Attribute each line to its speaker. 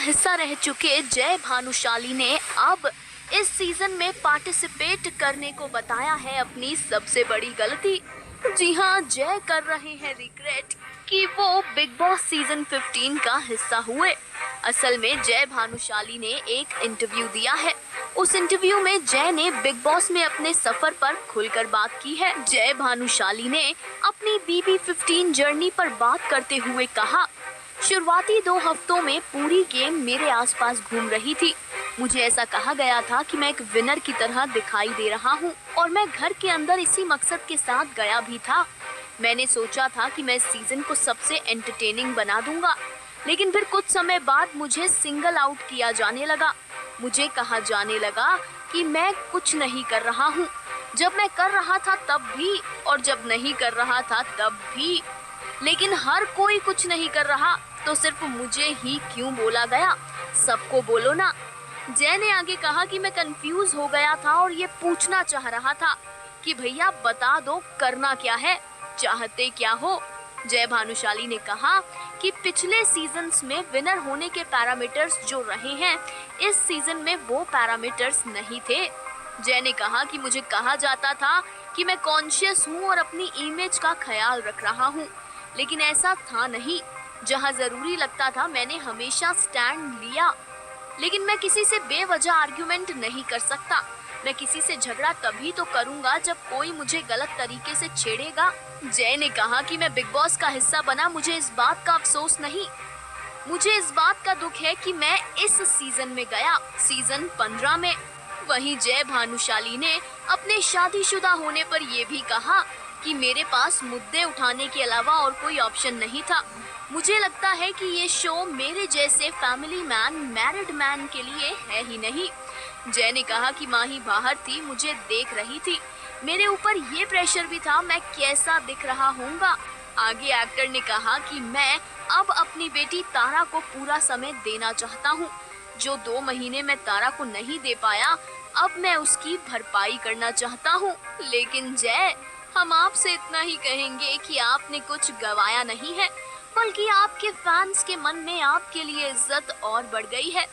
Speaker 1: हिस्सा रह चुके जय भानुशाली ने अब इस सीजन में पार्टिसिपेट करने को बताया है अपनी सबसे बड़ी गलती। जी हाँ, जय कर रहे हैं रिग्रेट कि वो बिग बॉस सीजन 15 का हिस्सा हुए। असल में जय भानुशाली ने एक इंटरव्यू दिया है। उस इंटरव्यू में जय ने बिग बॉस में अपने सफर पर खुलकर बात की है। जय भानुशाली ने अपनी BB 15 जर्नी पर बात करते हुए कहा, शुरुआती 2 हफ्तों में पूरी गेम मेरे आसपास घूम रही थी। मुझे ऐसा कहा गया था कि मैं एक विनर की तरह दिखाई दे रहा हूँ और मैं घर के अंदर इसी मकसद के साथ गया भी था। मैंने सोचा था कि मैं इस सीजन को सबसे एंटरटेनिंग बना दूंगा, लेकिन फिर कुछ समय बाद मुझे सिंगल आउट किया जाने लगा। मुझे कहा जाने लगा कि मैं कुछ नहीं कर रहा हूँ। जब मैं कर रहा था तब भी और जब नहीं कर रहा था तब भी, लेकिन हर कोई कुछ नहीं कर रहा तो सिर्फ मुझे ही क्यों बोला गया? सबको बोलो ना। जय ने आगे कहा कि मैं कंफ्यूज हो गया था और ये पूछना चाह रहा था कि भैया बता दो करना क्या है, चाहते क्या हो। जय भानुशाली ने कहा कि पिछले सीजन्स में विनर होने के पैरामीटर्स जो रहे हैं, इस सीजन में वो पैरामीटर्स नहीं थे। जय ने कहा कि मुझे कहा जाता था कि मैं कॉन्शियस हूँ और अपनी इमेज का ख्याल रख रहा हूँ, लेकिन ऐसा था नहीं। जहाँ जरूरी लगता था मैंने हमेशा स्टैंड लिया, लेकिन मैं किसी से बेवजह आर्ग्यूमेंट नहीं कर सकता। मैं किसी से झगड़ा तभी तो करूंगा जब कोई मुझे गलत तरीके से छेड़ेगा। जय ने कहा कि मैं बिग बॉस का हिस्सा बना, मुझे इस बात का अफसोस नहीं, मुझे इस बात का दुख है कि मैं इस सीजन में गया, सीजन 15 में। वहीं जय भानुशाली ने अपने शादीशुदा होने पर यह भी कहा कि मेरे पास मुद्दे उठाने के अलावा और कोई ऑप्शन नहीं था। मुझे लगता है कि ये शो मेरे जैसे फैमिली मैन, मैरिड मैन के लिए है ही नहीं। जय ने कहा कि माँ ही बाहर थी, मुझे देख रही थी, मेरे ऊपर ये प्रेशर भी था मैं कैसा दिख रहा हूँगा। आगे एक्टर ने कहा कि मैं अब अपनी बेटी तारा को पूरा समय देना चाहता हूँ। जो 2 महीने में तारा को नहीं दे पाया, अब मैं उसकी भरपाई करना चाहता हूँ। लेकिन जय, हम आपसे इतना ही कहेंगे कि आपने कुछ गवाया नहीं है, बल्कि आपके फैंस के मन में आपके लिए इज्जत और बढ़ गई है।